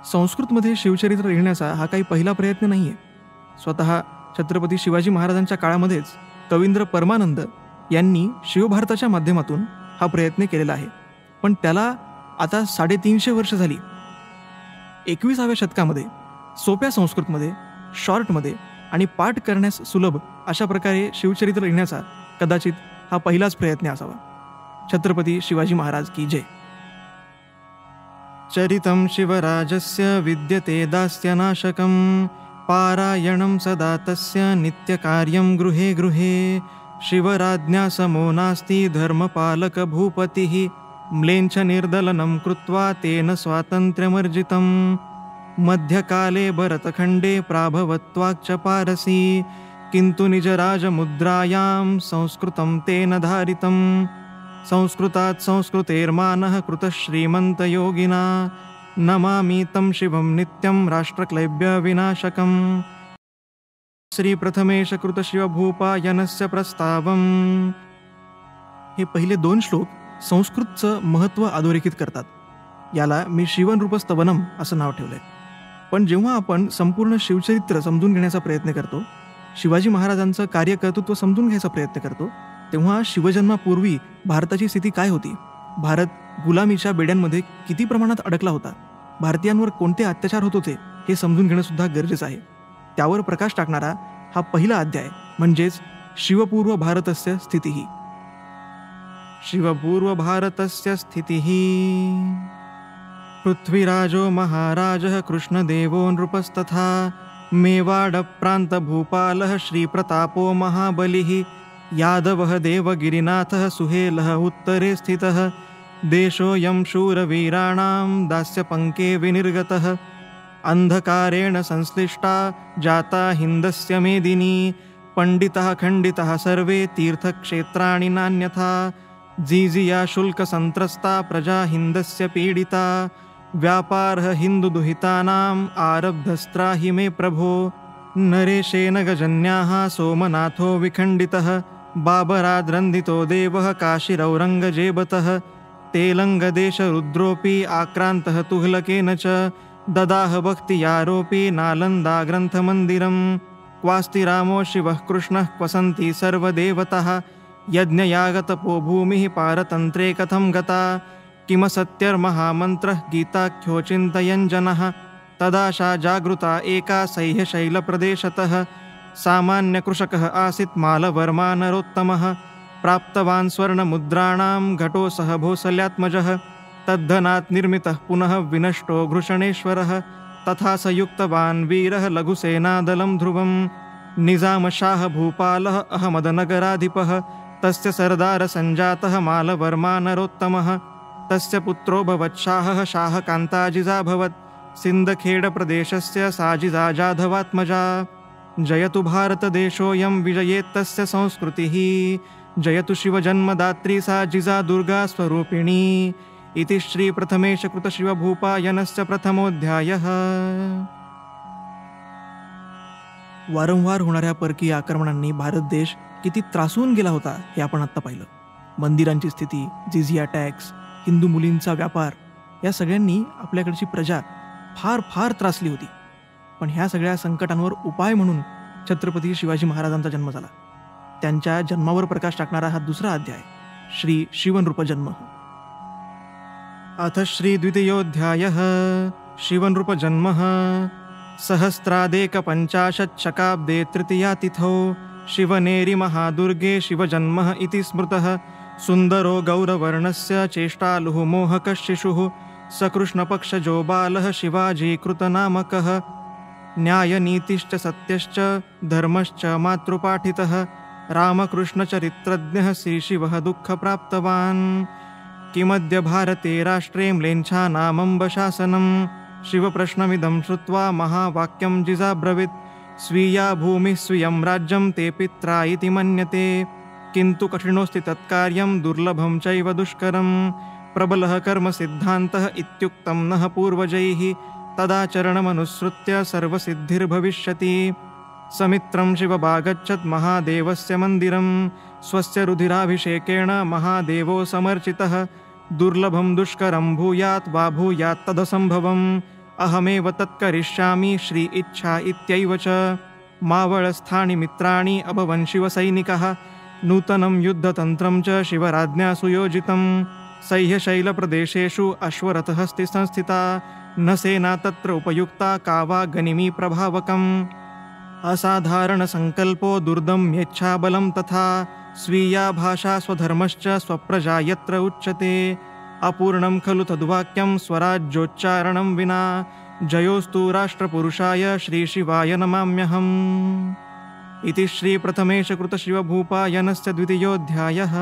संस्कृतमध्ये शिवचरित्र लिहिण्याचा हा काही पहिला प्रयत्न नाही आहे. स्वतः छत्रपती शिवाजी महाराजांच्या काळामध्येच कवींद्र परमानंद यांनी शिवभारताच्या माध्यमातून हा प्रयत्न केलेला आहे. पण त्याला आता 350 वर्ष झाली. 21व्या शतकामध्ये सोप्या संस्कृतमध्ये, शॉर्टमध्ये आणि पाठ करण्यास सुलभ अशा प्रकारे शिवचरित्र लिहिण्याचा कदाचित हा पहिलाच प्रयत्न असावा. छत्रपती शिवाजी महाराज की जय. चरितं शिवराजस्य विद्यते दास्यनाशकं पारायणं सदा तस्य नित्यकार्यं गृहे गृहे शिवराज्ञा समो नास्ति धर्मपालक भूपतिः म्लेञ्छ निर्दलनं कृत्वा तेन स्वातन्त्र्यमर्जितं मध्यकाले भरतखण्डे प्राभवत्वाच्च पारसी किन्तु निजराजमुद्रायां संस्कृतं तेन धारितं संस्कृतात् संस्कृतेर्मानः कृतः श्रीमन्तयोगिना नमामि तं शिवं नित्यं राष्ट्रक्लैब्य विनाशकम्. श्री प्रथमेश कृत शिवभूपायनस्य प्रस्तावम. हे पहिले 2 श्लोक संस्कृतचं महत्त्व अधोरेखित करतात. याला मी शिवनरूपस्तवनम असं नाव ठेवलंय. पण जेव्हा आपण संपूर्ण शिवचरित्र समजून घेण्याचा प्रयत्न करतो, शिवाजी महाराजांचं कार्यकर्तृत्व समजून घ्यायचा प्रयत्न करतो, तेव्हा शिवजन्मापूर्वी भारताची स्थिती काय होती, भारत गुलामीच्या बेड्यांमध्ये किती प्रमाणात अडकला होता, भारतीयांवर कोणते अत्याचार होत होते हे समजून घेणं सुद्धा गरजेचं आहे. त्यावर प्रकाश टाकणारा हा पहिला अध्याय म्हणजेच शिवपूर्व भारतस्य स्थितिः. शिवपूर्व भारतस्य स्थितिः. पृथ्वीराजो महाराजः कृष्णदेवो नृपस्तथा मेवाडप्रान्तभूपालः श्रीप्रतापो महाबलिः यादवः देवगिरिनाथः सुहेलः उत्तरे स्थितः देशोऽयं शूरवीराणां दास्यपङ्के विनिर्गतः अंधकारेण संश्लिष्टा जाता हिन्दस्य मेदिनी पंडितः खंडितः सर्वे तीर्थक्षेत्राणि नान्यथा जीजिया शुल्कसंत्रस्ता प्रजा हिन्दस्य पीडिता व्यापारः हिन्दुदुहितानाम् आरब्धस्त्राहि मे प्रभो नरेशेन गजन्याः सोमनाथो विखण्डितः बाबराद्रन्दितो देवः काशीरौरङ्गजेबतः तेलङ्गदेशरुद्रोऽपि आक्रान्तः तुघलकेन च ददाह भक्तियारोपी नालंदा ग्रंथमंदिरम क्वास्ति रामो शिवः कृष्णः क्वसन्ति सर्वदेवतः यज्ञयागतपो भूमिः पारतन्त्रे कथं गता किमसत्यर्महामन्त्रः गीताख्यो चिन्तयन् जनः तदाशा जागृता एका सह्यशैलप्रदेशतः सामान्यकृषकः आसीत् मालवर्मा नरोत्तमः प्राप्तवान् स्वर्णमुद्राणां घटो सह भोसल्यात्मजः तद्धनात् निर्मितः पुनः विनष्टो घृषणेश्वरः तथा स युक्तवान् वीरः लघुसेनादलं ध्रुवं निजामशाह भूपालः अहमदनगराधिपः तस्य सरदार संजातः मालवर्मा नरोत्तमः तस्य पुत्रो भवत्शाहः शाहकान्ताजिजाभवत् सिन्धखेडप्रदेशस्य साजिजा जाधवात्मजा जयतु भारतदेशोऽयं विजयेत्तस्य संस्कृतिः जयतु शिवजन्मदात्री सा जिजा दुर्गा स्वरूपिणी. इति श्री प्रथमेश कृत शिवभूपायनस्य प्रथमोऽध्यायः. वारंवार होणाऱ्या परकीय आक्रमणांनी भारत देश किती त्रासून गेला होता हे आपण आत्ता पाहिलं. मंदिरांची स्थिती, जिझिया टॅक्स, हिंदू मुलींचा व्यापार या सगळ्यांनी आपल्याकडची प्रजा फार फार त्रासली होती. पण ह्या सगळ्या संकटांवर उपाय म्हणून छत्रपती शिवाजी महाराजांचा जन्म झाला. त्यांच्या जन्मावर प्रकाश टाकणारा हा दुसरा अध्याय श्री शिवनृप जन्म. अथ श्री द्वितीयोऽध्यायः शिवनृप जन्म. सहस्रादेकपञ्चाशत् शकाब्दे तृतीयातिथौ शिवनेरि महादुर्गे शिवजन्म इति स्मृतः. सुन्दरो गौरवर्णस्य चेष्टालुः मोहकः शिशुः सकृष्णपक्षजो बालः शिवाजीकृतनामकः. न्यायनीतिश्च सत्यश्च धर्मश्च मातृपाठितः रामकृष्णचरित्रज्ञः श्रीशिवः दुःखप्राप्तवान्. किमद्य भारते राष्ट्रे म्लेच्छानामम्बशासनं शिवप्रश्नमिदं श्रुत्वा महावाक्यं जिजाब्रवीत्. स्वीया भूमिः स्वीयं राज्यं ते पित्रा इति मन्यते किन्तु कठिनोऽस्ति तत्कार्यं दुर्लभं चैव दुष्करं. प्रबलः कर्मसिद्धान्तः इत्युक्तं नः पूर्वजैः तदाचरणमनुसृत्य सर्वसिद्धिर्भविष्यति. समित्रं शिवमागच्छत् महादेवस्य मन्दिरं स्वस्य रुधिराभिषेकेण महादेवो समर्चितः. दुर्लभं दुष्करं भूयात् वा भूयात् तदसम्भवम् अहमेव तत्करिष्यामि श्री इच्छा इत्यैव च। मावळस्थानि मित्राणि अभवन् शिवसैनिकः नूतनं युद्धतन्त्रं च शिवराज्ञा सुयोजितं। सह्यशैलप्रदेशेषु अश्वरथहस्ति संस्थिता न सेना तत्र उपयुक्ता का वा गनिमी प्रभावकम्। असाधारणसङ्कल्पो दुर्दम्येच्छाबलं तथा स्वीया भाषा स्वधर्मश्च स्वप्रजा यत्र उच्यते। अपूर्णं खलु तद्वाक्यं स्वराज्योच्चारणं विना। जयोस्तु राष्ट्रपुरुषाय श्रीशिवाय नमाम्यहम्। इति श्रीप्रथमेश कृतशिवभूपायनस्य द्वितीयोऽध्यायः।